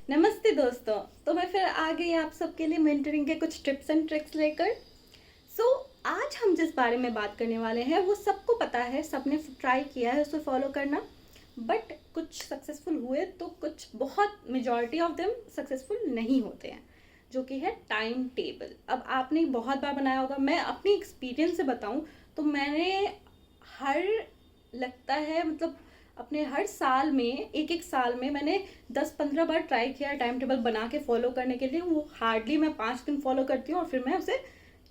नमस्ते दोस्तों। तो मैं फिर आ गई आप सबके लिए मेंटरिंग के कुछ टिप्स एंड ट्रिक्स लेकर। सो आज हम जिस बारे में बात करने वाले हैं वो सबको पता है, सबने ट्राई किया है उसे फॉलो करना, बट कुछ सक्सेसफुल हुए तो कुछ बहुत मेजॉरिटी ऑफ देम सक्सेसफुल नहीं होते हैं, जो कि है टाइम टेबल। अब आपने बहुत बार बनाया होगा, मैं अपनी एक्सपीरियंस से बताऊं तो मैंने हर लगता है मतलब अपने हर साल में एक एक साल में मैंने 10-15 बार ट्राई किया टाइम टेबल बना के फॉलो करने के लिए। वो हार्डली मैं 5 दिन फॉलो करती हूँ और फिर मैं उसे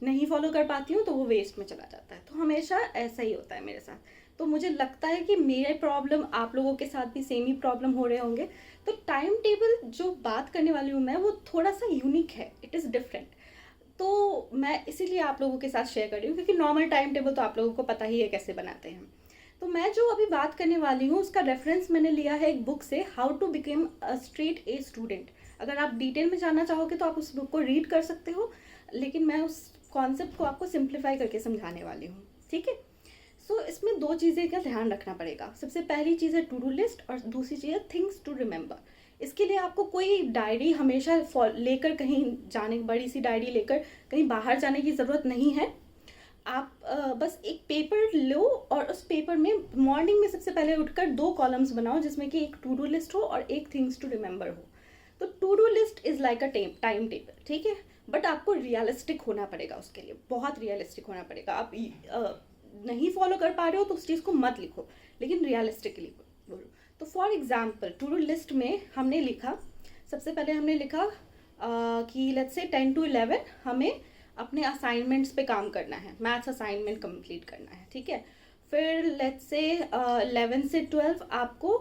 नहीं फॉलो कर पाती हूँ तो वो वेस्ट में चला जाता है। तो हमेशा ऐसा ही होता है मेरे साथ। तो मुझे लगता है कि मेरे प्रॉब्लम आप लोगों के साथ भी सेम ही प्रॉब्लम हो रहे होंगे। तो टाइम टेबल जो बात करने वाली हूँ मैं, वो थोड़ा सा यूनिक है, इट इज़ डिफरेंट। तो मैं इसीलिए आप लोगों के साथ शेयर कर रही हूँ, क्योंकि नॉर्मल टाइम टेबल तो आप लोगों को पता ही है कैसे बनाते हैं। तो मैं जो अभी बात करने वाली हूँ उसका रेफरेंस मैंने लिया है एक बुक से, how to become a straight A student. अगर आप डिटेल में जानना चाहोगे तो आप उस बुक को रीड कर सकते हो, लेकिन मैं उस कॉन्सेप्ट को आपको सिंप्लीफाई करके समझाने वाली हूँ, ठीक है। सो इसमें दो चीज़ें का ध्यान रखना पड़ेगा। सबसे पहली चीज़ है टू डू लिस्ट और दूसरी चीज़ है थिंग्स टू रिमेंबर। इसके लिए आपको कोई डायरी हमेशा लेकर कहीं जाने, बड़ी सी डायरी लेकर कहीं बाहर जाने की ज़रूरत नहीं है। आप बस एक पेपर लो और उस पेपर में मॉर्निंग में सबसे पहले उठकर 2 कॉलम्स बनाओ, जिसमें कि एक टू डू लिस्ट हो और एक थिंग्स टू रिमेंबर हो। तो to do list is like a time table, ठीक है। बट आपको रियलिस्टिक होना पड़ेगा, उसके लिए बहुत रियलिस्टिक होना पड़ेगा। आप नहीं फॉलो कर पा रहे हो तो उस चीज़ को मत लिखो, लेकिन रियलिस्टिकली बोलो। तो for example to do list में हमने लिखा, सबसे पहले हमने लिखा कि लेट्स से 10 to 11 हमें अपने असाइनमेंट्स पे काम करना है, मैथ्स असाइनमेंट कंप्लीट करना है, ठीक है। फिर लेट्स से 11 से 12 आपको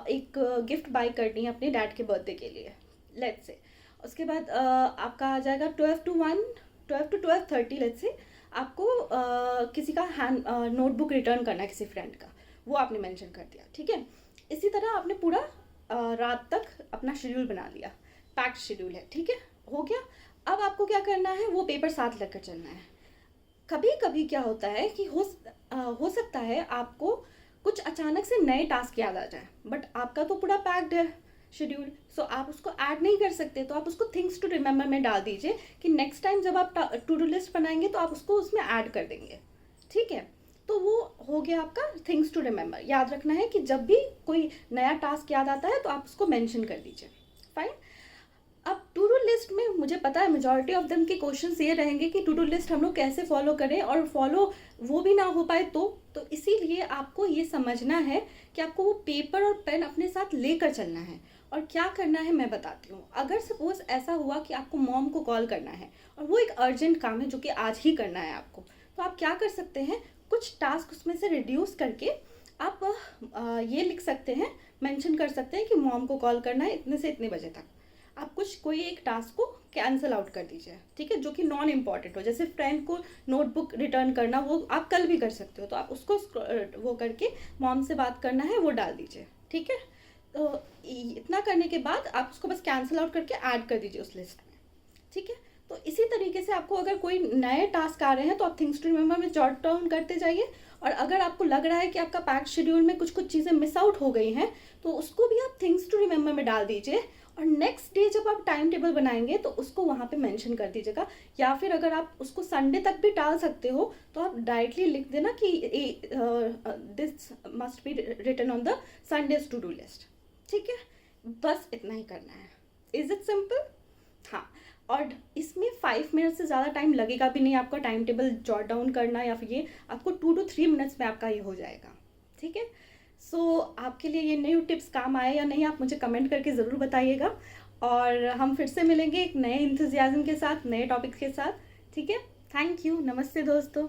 एक गिफ्ट बाय करनी है अपने डैड के बर्थडे के लिए, लेट्स से। उसके बाद आपका आ जाएगा 12 to 1, 12 to 12:30 लेट्स से आपको किसी का हैंड नोटबुक रिटर्न करना है किसी फ्रेंड का, वो आपने मेंशन कर दिया, ठीक है। इसी तरह आपने पूरा रात तक अपना शेड्यूल बना लिया, पैक्ड शेड्यूल है, ठीक है, हो गया। अब आपको क्या करना है, वो पेपर साथ लेकर चलना है। कभी कभी क्या होता है कि हो सकता है आपको कुछ अचानक से नए टास्क याद आ जाए, बट आपका तो पूरा पैक्ड है शेड्यूल, सो आप उसको ऐड नहीं कर सकते। तो आप उसको थिंग्स टू रिमेंबर में डाल दीजिए कि नेक्स्ट टाइम जब आप टू डू लिस्ट बनाएंगे तो आप उसको उसमें ऐड कर देंगे, ठीक है। तो वो हो गया आपका थिंग्स टू रिमेंबर। याद रखना है कि जब भी कोई नया टास्क याद आता है तो आप उसको मेंशन कर दीजिए, फाइन। अब टू डू लिस्ट में मुझे पता है मेजॉरिटी ऑफ देम के क्वेश्चंस ये रहेंगे कि टू डू लिस्ट हम लोग कैसे फॉलो करें, और फॉलो वो भी ना हो पाए तो इसीलिए आपको ये समझना है कि आपको वो पेपर और पेन अपने साथ लेकर चलना है। और क्या करना है मैं बताती हूँ। अगर सपोज ऐसा हुआ कि आपको मॉम को कॉल करना है और वो एक अर्जेंट काम है जो कि आज ही करना है आपको, तो आप क्या कर सकते हैं, कुछ टास्क उसमें से रिड्यूस करके आप ये लिख सकते हैं, मेंशन कर सकते हैं कि मॉम को कॉल करना है इतने से इतने बजे तक। आप कुछ कोई एक टास्क को कैंसिल आउट कर दीजिए, ठीक है, जो कि नॉन इम्पॉर्टेंट हो। जैसे फ्रेंड को नोटबुक रिटर्न करना, वो आप कल भी कर सकते हो, तो आप उसको वो करके मॉम से बात करना है वो डाल दीजिए, ठीक है। तो इतना करने के बाद आप उसको बस कैंसिल आउट करके ऐड कर दीजिए उस लिस्ट में, ठीक है। तो इसी तरीके से आपको अगर कोई नए टास्क आ रहे हैं तो आप थिंग्स टू रिमेंबर में जॉट डाउन करते जाइए। और अगर आपको लग रहा है कि आपका पैक्ड शेड्यूल में कुछ कुछ चीज़ें मिस आउट हो गई हैं तो उसको भी आप थिंग्स टू रिमेंबर में डाल दीजिए, और नेक्स्ट डे जब आप टाइम टेबल बनाएंगे तो उसको वहाँ पे मेंशन कर दीजिएगा। या फिर अगर आप उसको संडे तक भी टाल सकते हो तो आप डायरेक्टली लिख देना कि this must be written on the Sundays to do list, ठीक है। बस इतना ही करना है। Is it simple? हाँ। और इसमें 5 मिनट से ज़्यादा टाइम लगेगा भी नहीं आपका टाइम टेबल जॉट डाउन करना, या फिर ये आपको 2 to 3 मिनट्स में आपका ये हो जाएगा, ठीक है। सो आपके लिए ये न्यू टिप्स काम आए या नहीं, आप मुझे कमेंट करके ज़रूर बताइएगा। और हम फिर से मिलेंगे एक नए इंथुजियाज्म के साथ, नए टॉपिक के साथ, ठीक है। Thank you. नमस्ते दोस्तों।